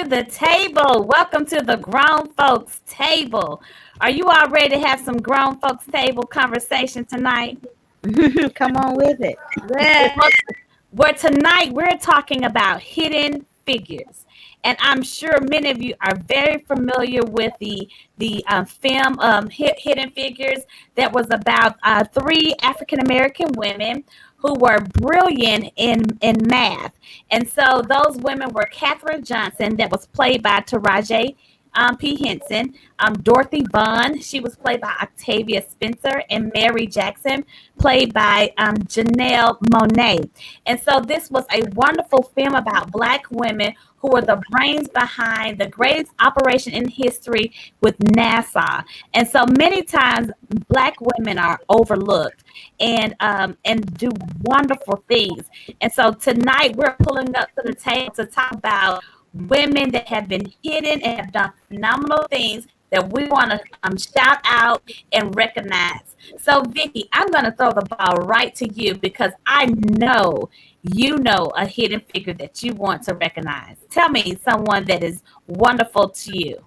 to the table. Welcome to the Grown Folks Table. Are you all ready to have some Grown Folks Table conversation tonight? Come on with it. Yeah. Where tonight we're talking about hidden figures. And I'm sure many of you are very familiar with the film Hidden Figures that was about three African American women who were brilliant in math. And so those women were Katherine Johnson, that was played by Taraji P. Henson, Dorothy Vaughan, she was played by Octavia Spencer, and Mary Jackson, played by Janelle Monáe. And so this was a wonderful film about Black women who were the brains behind the greatest operation in history with NASA. And so many times Black women are overlooked and do wonderful things. And so tonight we're pulling up to the table to talk about women that have been hidden and have done phenomenal things that we want to shout out and recognize. So, Vicki, I'm going to throw the ball right to you because I know you know a hidden figure that you want to recognize. Tell me someone that is wonderful to you.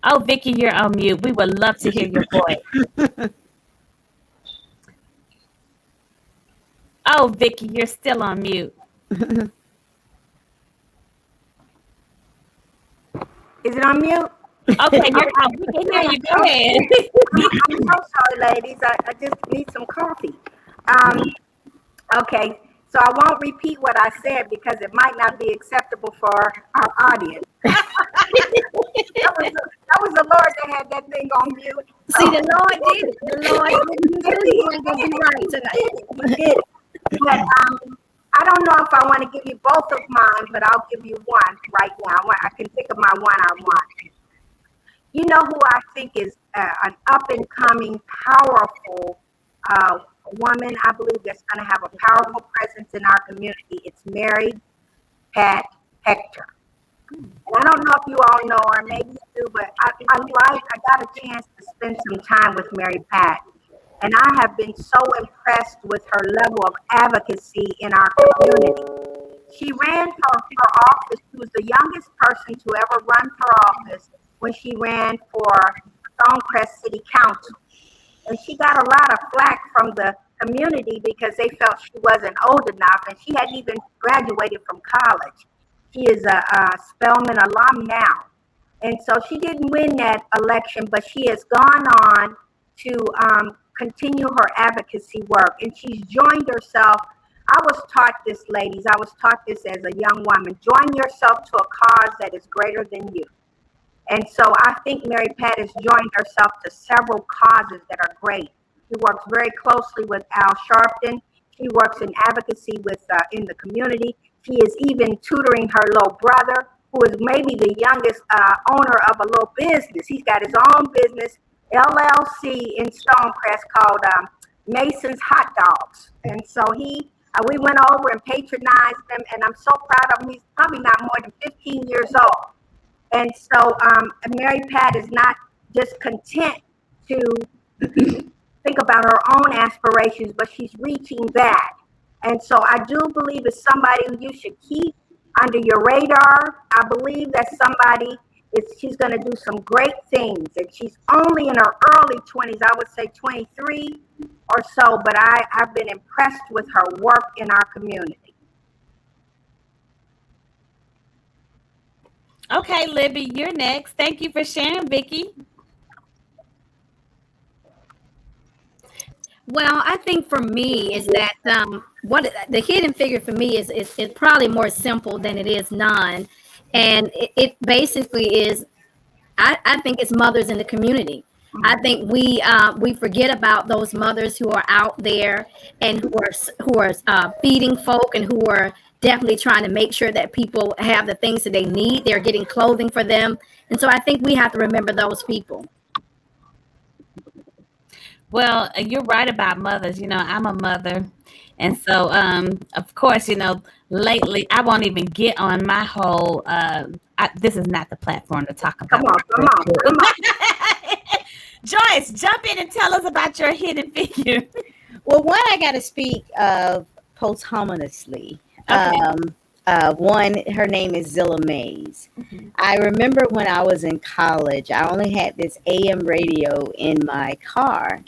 Oh, Vicki, you're on mute. We would love to hear your voice. Oh, Vicki, you're still on mute. Is it on mute? Okay, you're out. We can hear you. Go ahead. I'm so sorry, ladies. I just need some coffee. Okay, so I won't repeat what I said because it might not be acceptable for our audience. that was the Lord that had that thing on mute. See, the Lord did it. The Lord ain't gonna be right tonight. He did it. But I don't know if I want to give you both of mine, but I'll give you one right now. I can think of my one I want. You know who I think is an up-and-coming, powerful woman, I believe, that's going to have a powerful presence in our community. It's Mary Pat Hector. And I don't know if you all know her, maybe you do, but I got a chance to spend some time with Mary Pat. And I have been so impressed with her level of advocacy in our community. She ran for her office. She was the youngest person to ever run for office when she ran for Stonecrest City Council. And she got a lot of flack from the community because they felt she wasn't old enough, and she hadn't even graduated from college. She is a Spelman alum now. And so she didn't win that election, but she has gone on to continue her advocacy work, and she's joined herself. I was taught this, ladies. I was taught this as a young woman. Join yourself to a cause that is greater than you. And so I think Mary Pat has joined herself to several causes that are great. She works very closely with Al Sharpton. She works in advocacy with in the community. She is even tutoring her little brother, who is maybe the youngest owner of a little business. He's got his own business, LLC in Stonecrest, called Mason's Hot Dogs. And so we went over and patronized him, and I'm so proud of him. He's probably not more than 15 years old. And so Mary Pat is not just content to think about her own aspirations, but she's reaching that. And so I do believe it's somebody who you should keep under your radar. I believe that she's going to do some great things. And she's only in her early 20s, I would say 23 or so, but I've been impressed with her work in our community. Okay, Libby, you're next. Thank you for sharing, Vicki. Well, I think for me is that what the hidden figure for me is probably more simple than it is non, and it basically is. I think it's mothers in the community. I think we forget about those mothers who are out there and who are feeding folk and who are definitely trying to make sure that people have the things that they need. They're getting clothing for them, and so I think we have to remember those people. Well, you're right about mothers. I'm a mother. And so, of course, lately I won't even get on my whole, this is not the platform to talk about. Come on. Joyce, jump in and tell us about your hidden figure. Well, one I got to speak of posthumously. Okay. One, her name is Zilla Mays. Mhm. I remember when I was in college, I only had this AM radio in my car.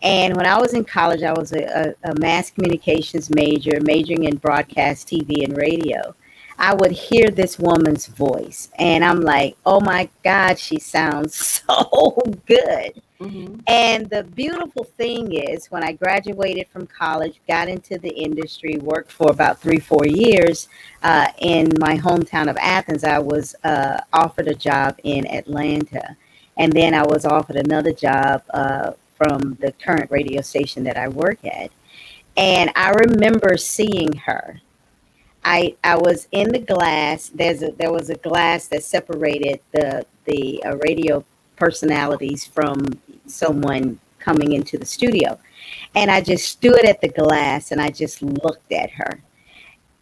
And when I was in college, I was a mass communications major, majoring in broadcast TV and radio. I would hear this woman's voice, and I'm like, oh my God, she sounds so good. Mhm. And the beautiful thing is, when I graduated from college, got into the industry, worked for about 3, 4 years in my hometown of Athens, I was offered a job in Atlanta. And then I was offered another job from the current radio station that I work at. And I remember seeing her. I was in the glass. There was a glass that separated the radio personalities from someone coming into the studio, and I just stood at the glass and I just looked at her.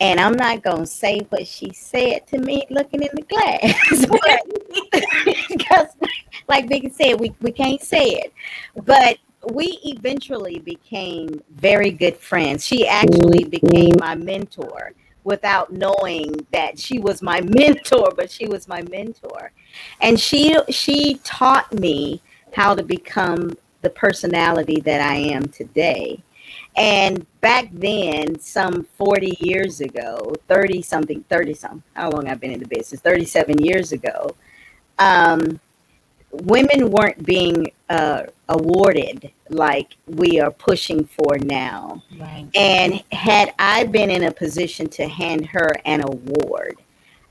And I'm not gonna say what she said to me looking in the glass, but because, like Vicky said, we can't say it, but we eventually became very good friends. She actually became my mentor without knowing that she was my mentor, but she was my mentor. And she taught me how to become the personality that I am today. And back then, some 40 years ago, 30 something, how long I've been in the business, 37 years ago, um, women weren't being awarded like we are pushing for now. Right. And had I been in a position to hand her an award,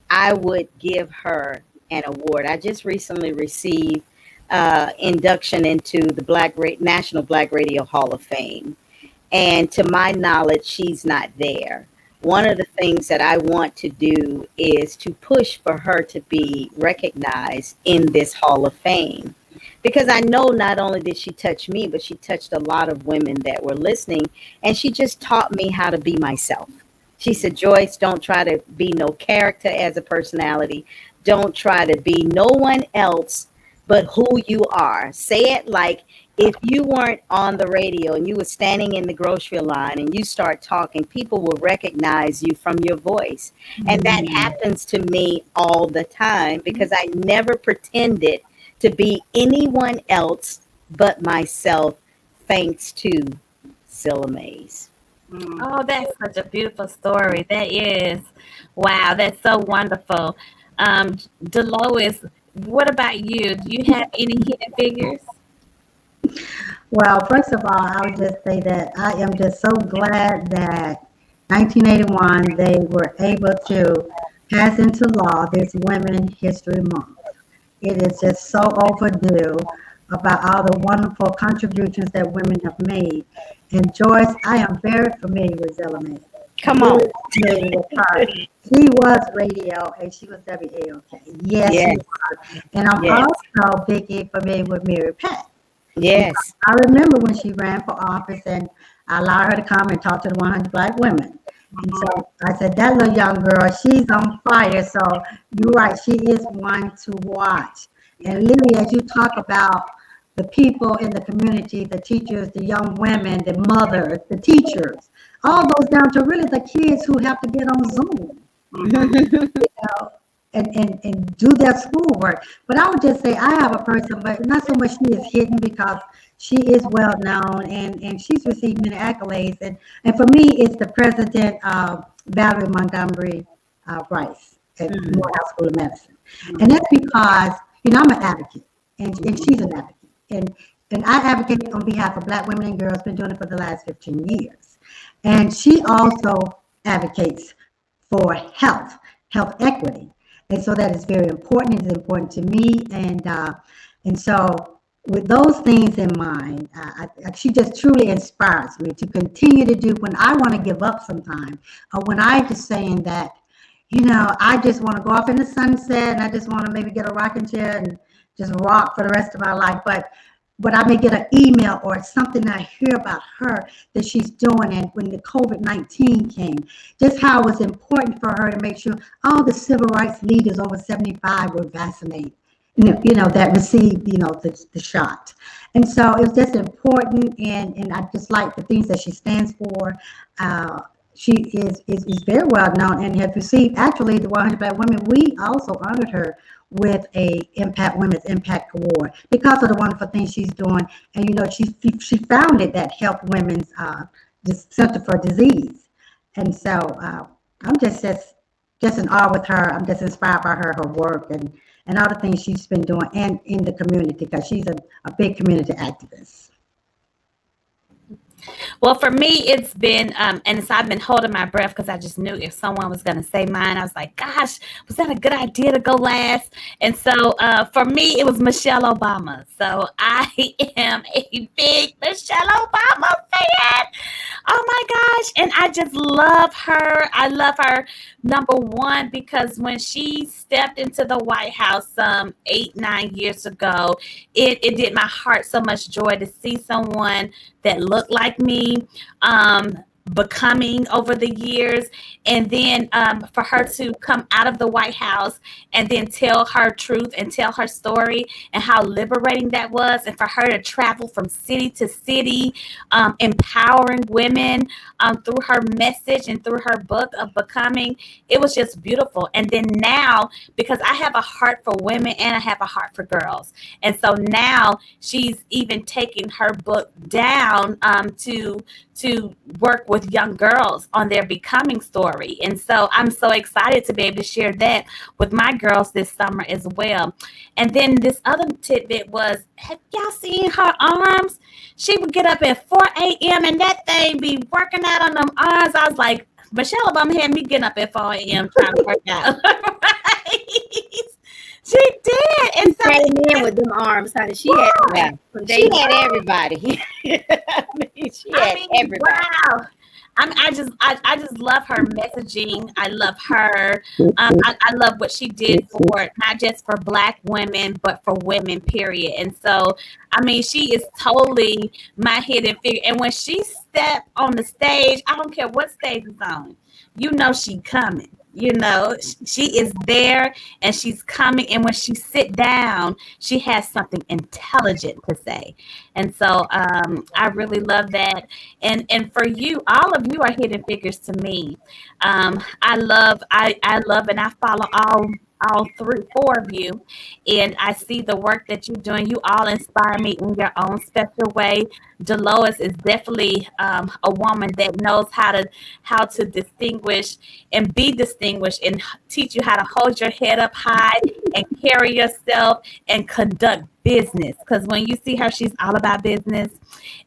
I would give her an award. I just recently received induction into the National Black Radio Hall of Fame. And to my knowledge, she's not there. One of the things that I want to do is to push for her to be recognized in this Hall of Fame. Because I know not only did she touch me, but she touched a lot of women that were listening. And she just taught me how to be myself. She said, Joyce, don't try to be no character as a personality. Don't try to be no one else but who you are. Say it like if you weren't on the radio and you were standing in the grocery line and you start talking, people will recognize you from your voice. And that happens to me all the time because I never pretended to be anyone else but myself, thanks to Zilla Mays. Oh, that's such a beautiful story. That is. Wow, that's so wonderful. Delois, what about you? Do you have any hidden figures? Well, first of all, I would just say that I am just so glad that 1981 they were able to pass into law this Women History Month. It is just so overdue about all the wonderful contributions that women have made. And Joyce, I am very familiar with Zilla May. Come on. Familiar with her. She was radio and she was WAOK. Yes, Yes. she was. And I'm Yes. also, Vicki, familiar with Mary Pat. Yes. I remember when she ran for office and I allowed her to come and talk to the 100 Black women. And so I said, that little young girl, she's on fire. So you're right, she is one to watch. And Lily, as you talk about the people in the community, the teachers, the young women, the mothers, the teachers, all those down to really the kids who have to get on Zoom. You know, and do their schoolwork. But I would just say I have a person, but not so much she is hidden because she is well known and she's received many accolades. And for me, it's the president of Valerie Montgomery Rice at Morehouse School of Medicine. And that's because, you know, I'm an advocate and she's an advocate. And I advocate on behalf of Black women and girls, been doing it for the last 15 years. And she also advocates for health equity. And so that is very important. It's important to me. And so with those things in mind, she just truly inspires me to continue to do when I want to give up sometime, or when I just saying that, you know, I just want to go off in the sunset and I just want to maybe get a rocking chair and just rock for the rest of my life. But I may get an email or something I hear about her that she's doing. And when the COVID-19 came, just how it was important for her to make sure all the civil rights leaders over 75 were vaccinated, you know, that received, you know, the shot. And so it was just important. And I just like the things that she stands for. she is very well known and has received actually the 100 Black Women. We also honored her with a Women's Impact Award because of the wonderful things she's doing. And she founded that Help Women's Center for Disease. And so I'm just in awe with her. I'm just inspired by her work and all the things she's been doing and in the community because she's a big community activist. Well, for me, it's been, and so I've been holding my breath because I just knew if someone was going to say mine, I was like, gosh, was that a good idea to go last? And so for me, it was Michelle Obama. So I am a big Michelle Obama fan. Oh my gosh. And I just love her. I love her, number one, because when she stepped into the White House 8-9 years ago, it did my heart so much joy to see someone that looked like me becoming over the years, and then for her to come out of the White House and then tell her truth and tell her story and how liberating that was, and for her to travel from city to city, empowering women through her message and through her book of Becoming. It was just beautiful. And then now, because I have a heart for women and I have a heart for girls, and so now she's even taking her book down to work with young girls on their becoming story. And so I'm so excited to be able to share that with my girls this summer as well. And then this other tidbit was, have y'all seen her arms? She would get up at 4 a.m. and that thing be working out on them arms. I was like, Michelle Obama had me getting up at 4 a.m. trying to work out. Right? She did. And so Came in with them arms, honey. She had She had everybody. She had everybody. wow. I just love her messaging. I love her. I love what she did for not just for Black women, but for women, period. And so, I mean, she is totally my hidden figure. And when she stepped on the stage, I don't care what stage is on, you know she coming. You know, she is there and she's coming. And when she sit down, she has something intelligent to say. And so I really love that. And for you, all of you are hidden figures to me. I love and I follow all 4 of you, and I see the work that you're doing. You all inspire me in your own special way. Delois is definitely a woman that knows how to distinguish and be distinguished and teach you how to hold your head up high and carry yourself and conduct business. Because when you see her, she's all about business.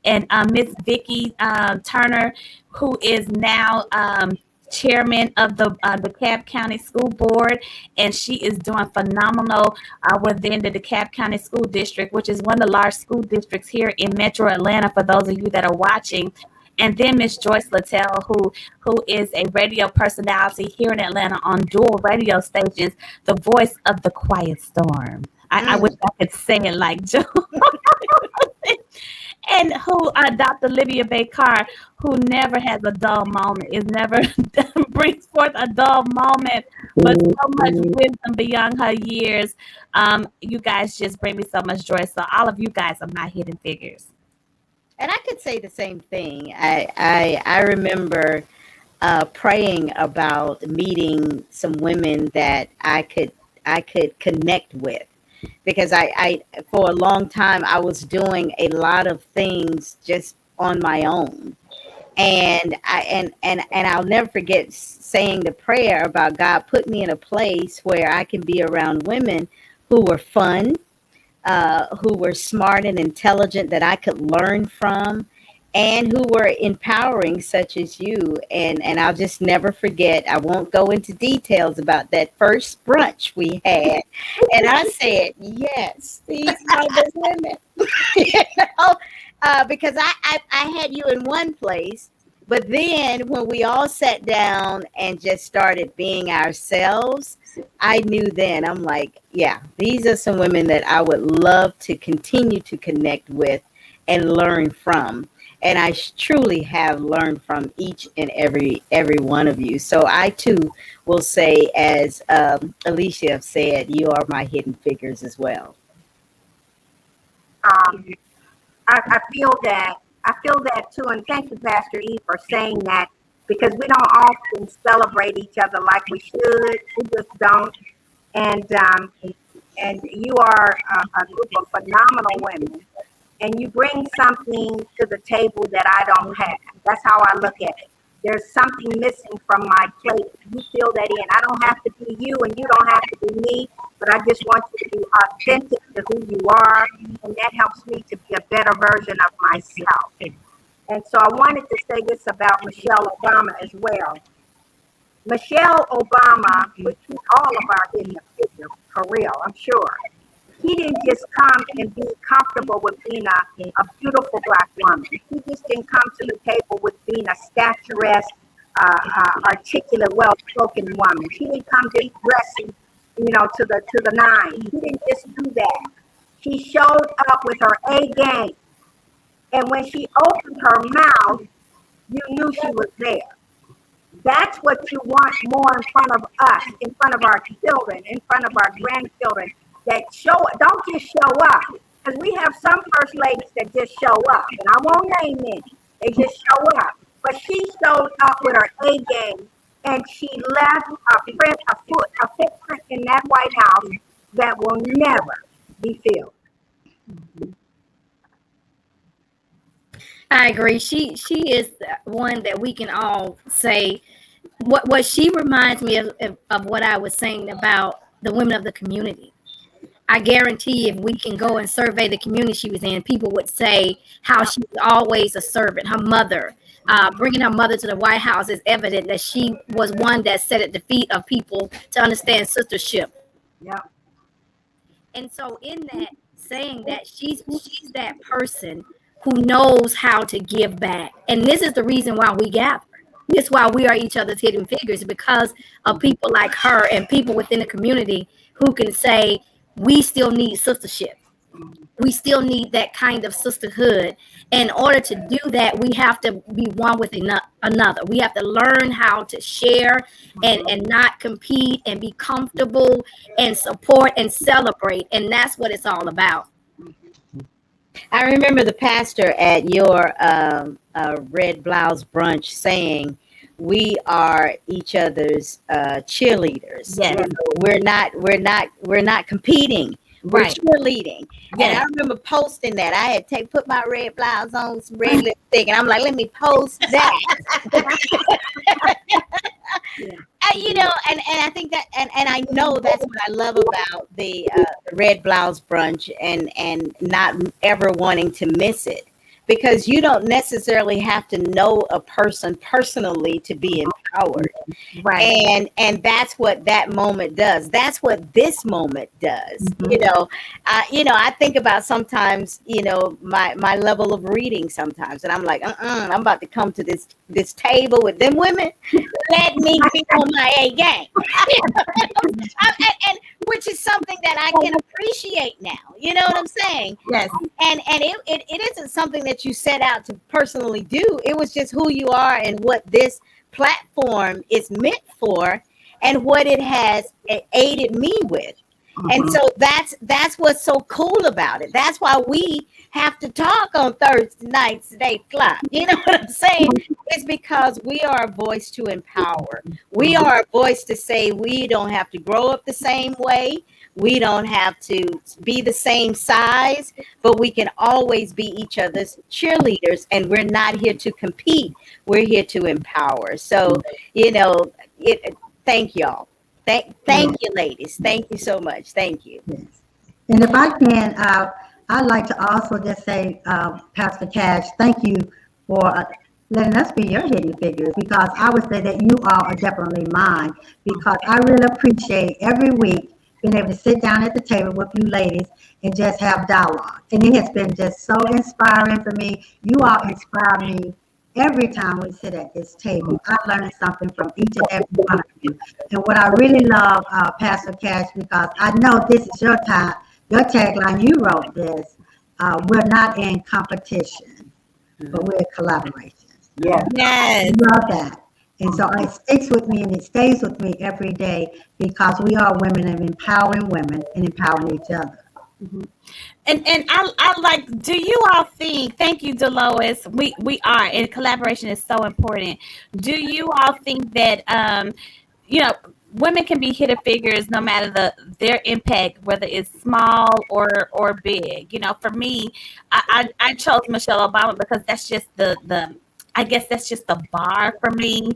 And Miss Vicki Turner, who is now chairman of the DeKalb County School Board, and she is doing phenomenal within the DeKalb County School District, which is one of the large school districts here in Metro Atlanta, for those of you that are watching. And then Miss Joyce Littell, who is a radio personality here in Atlanta on dual radio stations, the voice of the Quiet Storm. I wish I could sing it like Joe. And who Dr. Lydia Bakar, who never has a dull moment, is never brings forth a dull moment, but so much wisdom beyond her years. You guys just bring me so much joy. So all of you guys are my hidden figures. And I could say the same thing. I remember praying about meeting some women that I could connect with. Because I for a long time I was doing a lot of things just on my own, and I'll never forget saying the prayer about God put me in a place where I can be around women who were fun, who were smart and intelligent that I could learn from, and who were empowering, such as you. And I'll just never forget. I won't go into details about that first brunch we had. And I said, yes, these are the women. Because I had you in one place, but then when we all sat down and just started being ourselves, I knew then, I'm like, yeah, these are some women that I would love to continue to connect with and learn from. And I truly have learned from each and every one of you. So I too will say, as Alicia said, you are my hidden figures as well. I feel that too, and thank you, Pastor E, for saying that, because we don't often celebrate each other like we should. We just don't. And you are a group of phenomenal women, and you bring something to the table that I don't have. That's how I look at it. There's something missing from my plate. You fill that in. I don't have to be you, and you don't have to be me, but I just want you to be authentic to who you are, and that helps me to be a better version of myself. And so I wanted to say this about Michelle Obama as well. Michelle Obama, which all of our hidden figure, for real, I'm sure. He didn't just come and be comfortable with being a beautiful Black woman. He just didn't come to the table with being a statuesque, articulate, well-spoken woman. He didn't come just dressing, to the nine. He didn't just do that. She showed up with her A game, and when she opened her mouth, you knew she was there. That's what you want more in front of us, in front of our children, in front of our grandchildren. That don't just show up, because we have some first ladies that just show up, and I won't name any. They just show up, but she showed up with her A game, and she left a footprint in that White House that will never be filled. I agree. She is one that we can all say what she reminds me of what I was saying about the women of the community. I guarantee if we can go and survey the community she was in, people would say how she was always a servant. Her mother, bringing her mother to the White House is evident that she was one that sat at the feet of people to understand sistership. Yeah. And so in that, saying that she's that person who knows how to give back. And this is the reason why we gather. This is why we are each other's hidden figures, because of people like her and people within the community who can say, we still need sistership. We still need that kind of sisterhood. In order to do that, we have to be one with another. We have to learn how to share and not compete, and be comfortable and support and celebrate. And that's what it's all about. I remember the pastor at your Red Blouse brunch saying, we are each other's cheerleaders. Yes. We're not competing. We're Right. cheerleading. And Yes. I remember posting that. I had put my red blouse on, some red lipstick, and I'm like, let me post that. And I think that, and I know that's what I love about the Red Blouse brunch, and not ever wanting to miss it, because you don't necessarily have to know a person personally to be empowered. Right. And that's what that moment does. That's what this moment does. I think about sometimes, my level of reading sometimes, and I'm like, I'm about to come to this table with them women. Let me be on my A game. and which is something that I can appreciate now. You know what I'm saying? Yes. And it isn't something that you set out to personally do. It was just who you are and what this platform is meant for, and what it has aided me with. And so that's what's so cool about it. That's why we have to talk on Thursday nights at 8 o'clock. You know what I'm saying? It's because we are a voice to empower. We are a voice to say we don't have to grow up the same way. We don't have to be the same size, but we can always be each other's cheerleaders. And we're not here to compete. We're here to empower. So, thank y'all. Thank you, ladies. Thank you so much. Thank you. Yes. And if I can, I'd like to also just say, Pastor Cash, thank you for letting us be your hidden figures, because I would say that you all are definitely mine, because I really appreciate every week being able to sit down at the table with you ladies and just have dialogue. And it has been just so inspiring for me. You all inspire me every time we sit at this table. I learned something from each and every one of you. And what I really love, Pastor Cash, because I know this is your time, your tagline, you wrote this, we're not in competition, but we're in collaboration. Yeah. Yes. I love that. And so it sticks with me and it stays with me every day, because we are women and empowering women and empowering each other. And I like, do you all think, thank you, Delois, we are, and collaboration is so important. Do you all think that you know, women can be hidden figures no matter their impact, whether it's small or big? You know, for me, I chose Michelle Obama because that's just the I guess that's just the bar for me.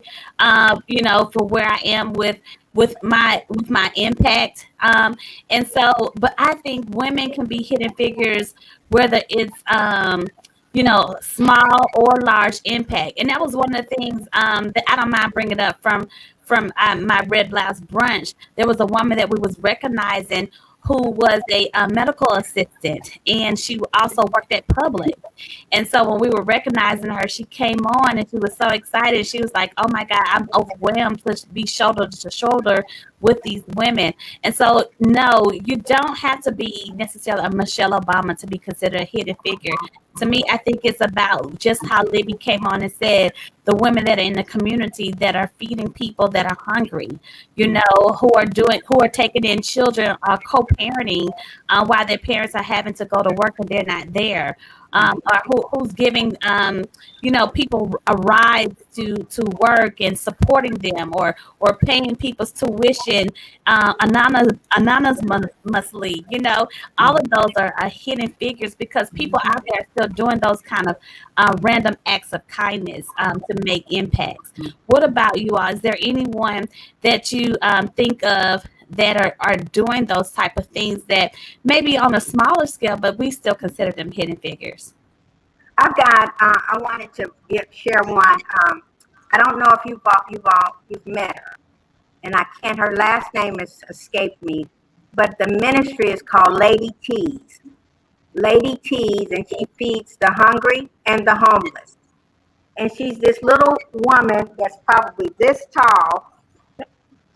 You know, for where I am with my impact. And so, but I think women can be hidden figures, whether it's you know, small or large impact. And that was one of the things that I don't mind bringing up from my Red Blouse brunch. There was a woman that we was recognizing who was a medical assistant, and she also worked at Publix. And so when we were recognizing her, she came on and she was so excited. She was like, "Oh my God, I'm overwhelmed to be shoulder to shoulder with these women." And so, no, you don't have to be necessarily a Michelle Obama to be considered a hidden figure. To me, I think it's about just how Libby came on and said, the women that are in the community that are feeding people that are hungry, you know, who are taking in children, co-parenting while their parents are having to go to work and they're not there. Or who's giving you know, people a ride to work and supporting them, or paying people's tuition anonymously. You know, all of those are hidden figures because people out there are still doing those kind of random acts of kindness to make impacts. What about you all? Is there anyone that you think of that are doing those type of things that maybe on a smaller scale, but we still consider them hidden figures? I've got. I wanted to share one. I don't know if you've met her, and I can't. Her last name has escaped me, but the ministry is called Lady Tees. Lady Tees, and she feeds the hungry and the homeless. And she's this little woman that's probably this tall,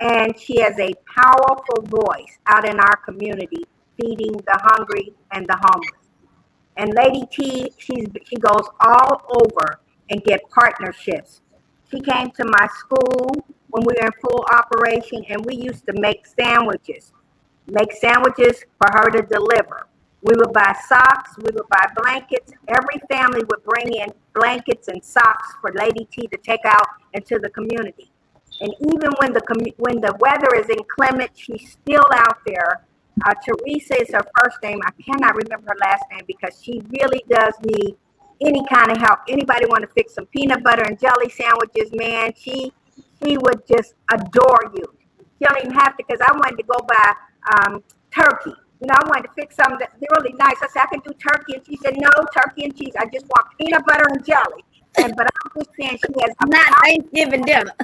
and she has a powerful voice out in our community, feeding the hungry and the homeless. And Lady T, she goes all over and get partnerships. She came to my school when we were in full operation, and we used to make sandwiches for her to deliver. We would buy socks, we would buy blankets. Every family would bring in blankets and socks for Lady T to take out into the community. And even when the weather is inclement, she's still out there. Teresa is her first name. I cannot remember her last name because she really does need any kind of help. Anybody want to fix some peanut butter and jelly sandwiches, man, she would just adore you. She don't even have to, because I wanted to go buy turkey. You know, I wanted to fix something that's really nice. I said, I can do turkey. And she said, no, turkey and cheese. I just want peanut butter and jelly. But I'm just saying, she has Not Thanksgiving dinner.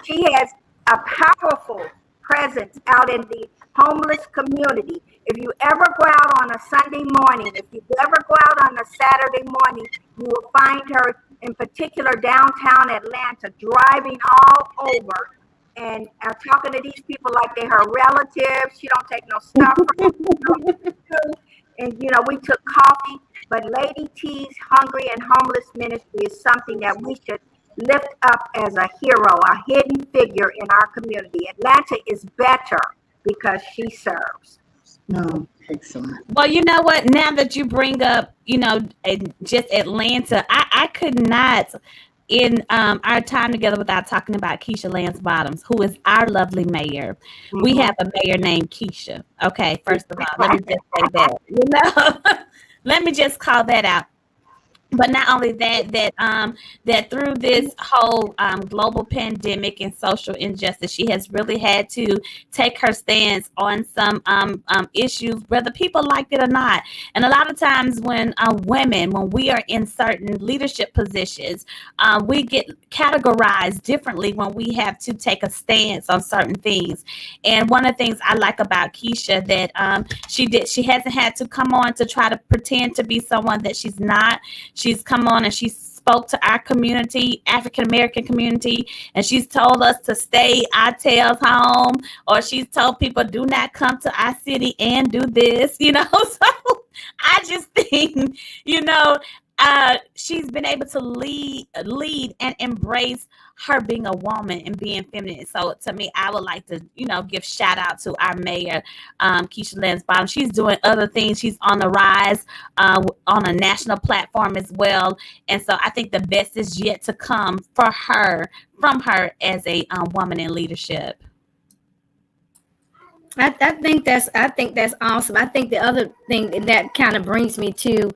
she has a powerful presence out in the homeless community. If you ever go out on a Sunday morning, if you ever go out on a Saturday morning, you will find her, in particular downtown Atlanta, driving all over and talking to these people like they're her relatives. She don't take no stuff from them. And you know, we took coffee. But Lady T's Hungry and Homeless Ministry is something that we should lift up as a hero, a hidden figure in our community. Atlanta is better because she serves. No, excellent. Well, you know what? Now that you bring up, you know, just Atlanta, I could not, in our time together, without talking about Keisha Lance Bottoms, who is our lovely mayor. Mm-hmm. We have a mayor named Keisha. Okay, first of all, let me just say that. You know, let me just call that out. But not only that through this whole global pandemic and social injustice, she has really had to take her stance on some issues, whether people like it or not. And a lot of times when women, when we are in certain leadership positions, we get categorized differently when we have to take a stance on certain things. And one of the things I like about Keisha that she hasn't had to come on to try to pretend to be someone that she's not. She's come on and she spoke to our community, African American community, and she's told us to stay our tails home, or she's told people do not come to our city and do this, you know. So I just think, you know, she's been able to lead and embrace her being a woman and being feminine. So to me, I would like to, give shout out to our mayor, Keisha Lance Bottom. She's doing other things. She's on the rise on a national platform as well. And so I think the best is yet to come from her as a woman in leadership. I think that's awesome. I think the other thing that kind of brings me to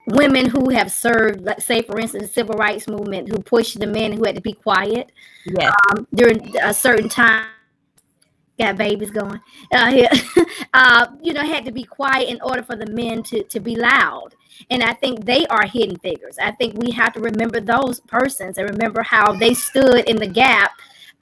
women who have served, let's say, for instance, the civil rights movement, who pushed the men who had to be quiet Yes. during a certain time. Got babies going. Here. Had to be quiet in order for the men to be loud. And I think they are hidden figures. I think we have to remember those persons and remember how they stood in the gap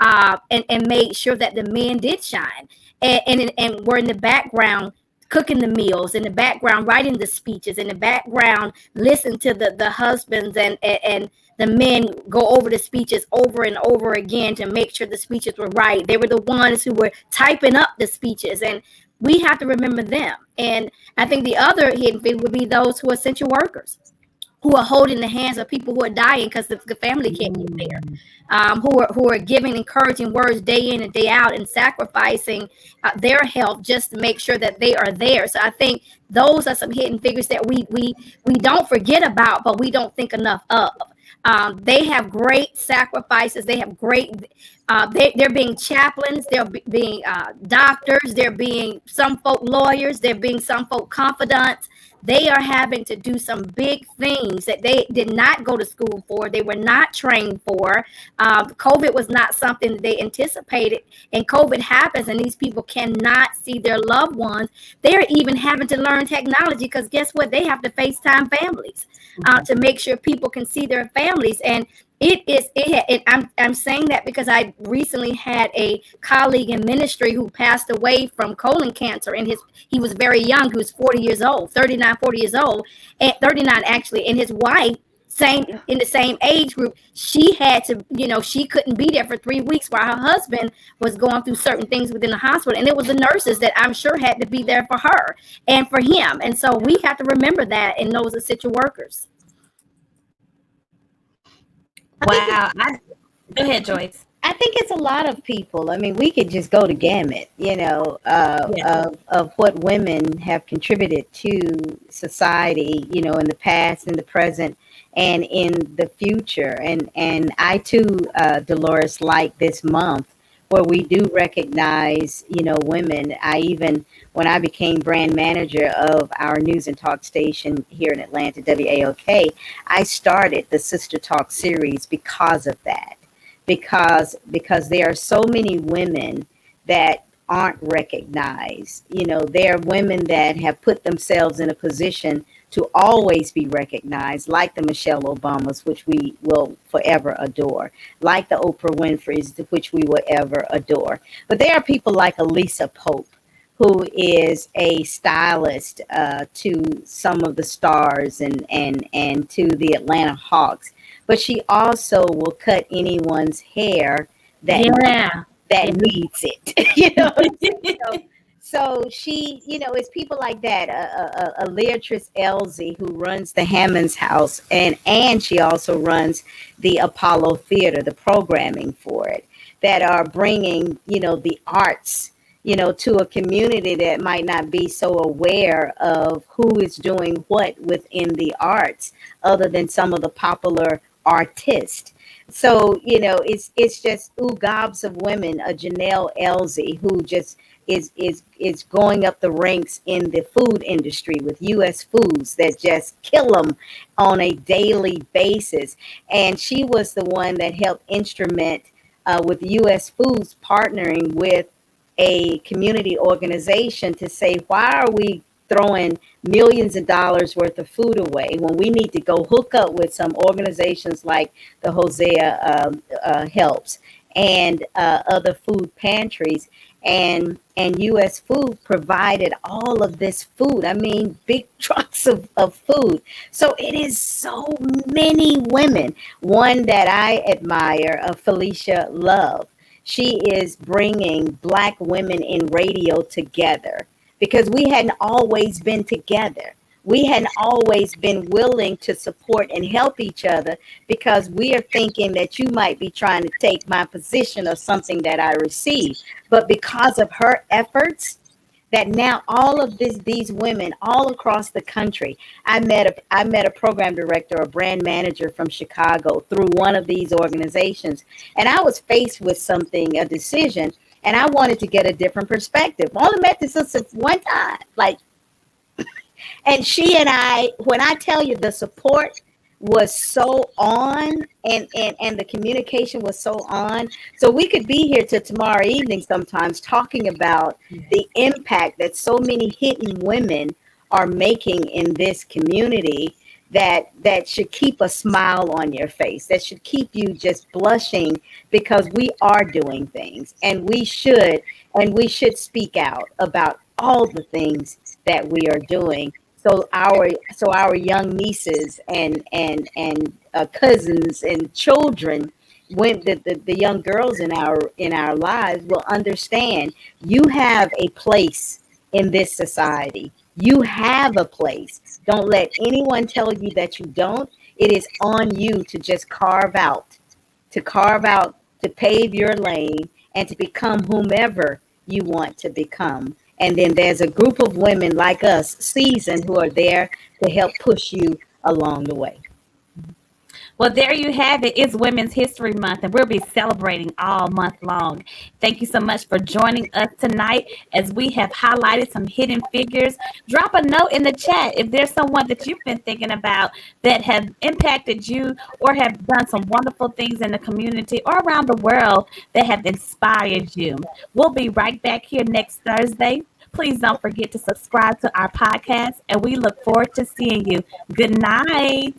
and made sure that the men did shine and were in the background cooking the meals, in the background writing the speeches, in the background listen to the husbands and the men go over the speeches over and over again to make sure the speeches were right. They were the ones who were typing up the speeches, and we have to remember them. And I think the other hidden figure would be those who are essential workers, who are holding the hands of people who are dying because the family can't get there, who are giving encouraging words day in and day out and sacrificing their health just to make sure that they are there. So I think those are some hidden figures that we don't forget about, but we don't think enough of. They have great sacrifices. They have great, they're being chaplains, they're being doctors, they're being some folk lawyers, they're being some folk confidants. They are having to do some big things that they did not go to school for. They were not trained for. COVID was not something that they anticipated. And COVID happens and these people cannot see their loved ones. They're even having to learn technology because guess what? They have to FaceTime families to make sure people can see their families. And I'm saying that because I recently had a colleague in ministry who passed away from colon cancer, and he was very young. He was 40 years old, 39, 40 years old, and 39 actually. And his wife, in the same age group, she had to, she couldn't be there for 3 weeks while her husband was going through certain things within the hospital. And it was the nurses that I'm sure had to be there for her and for him. And so we have to remember that and those essential workers. Wow. Go ahead, Joyce. I think it's a lot of people. I mean, we could just go to gamut, of what women have contributed to society, in the past, in the present, and in the future. And I too, Dolores, like this month where we do recognize, women. When I became brand manager of our news and talk station here in Atlanta, WAOK, I started the Sister Talk series because of that. Because there are so many women that aren't recognized. There are women that have put themselves in a position to always be recognized, like the Michelle Obamas, which we will forever adore, like the Oprah Winfrey's, which we will ever adore. But there are people like Elisa Pope, who is a stylist to some of the stars and to the Atlanta Hawks. But she also will cut anyone's hair that needs it. So she, it's people like that. Leatrice Elsie, who runs the Hammons House, and she also runs the Apollo Theater, the programming for it, that are bringing, the arts, to a community that might not be so aware of who is doing what within the arts, other than some of the popular artists. So, it's just gobs of women, a Janelle Elsie, who just is going up the ranks in the food industry with US Foods that just kill them on a daily basis. And she was the one that helped instrument with US Foods partnering with a community organization to say, why are we throwing millions of dollars worth of food away when we need to go hook up with some organizations like the Hosea Helps and other food pantries, and US Food provided all of this food. I mean, big trucks of food. So it is so many women. One that I admire, Felicia Love, she is bringing Black women in radio together, because we hadn't always been together. we hadn't always been willing to support and help each other because we are thinking that you might be trying to take my position or something that I received. But because of her efforts, that now all of these women all across the country, I met a program director, a brand manager from Chicago through one of these organizations, and I was faced with something, a decision, and I wanted to get a different perspective. I only met this sister one time, like, and she and I, when I tell you the support was so on, and the communication was so on, so we could be here till tomorrow evening sometimes talking about the impact that so many hidden women are making in this community, that should keep a smile on your face, that should keep you just blushing, because we are doing things, and we should speak out about all the things that we are doing. So our young nieces and cousins and children, when the young girls in our lives will understand, you have a place in this society. You have a place. Don't let anyone tell you that you don't. It is on you to just carve out, to pave your lane, and to become whomever you want to become. And then there's a group of women like us, seasoned, who are there to help push you along the way. Well, there you have it. It's Women's History Month, and we'll be celebrating all month long. Thank you so much for joining us tonight as we have highlighted some hidden figures. Drop a note in the chat if there's someone that you've been thinking about that have impacted you or have done some wonderful things in the community or around the world that have inspired you. We'll be right back here next Thursday. Please don't forget to subscribe to our podcast, and we look forward to seeing you. Good night.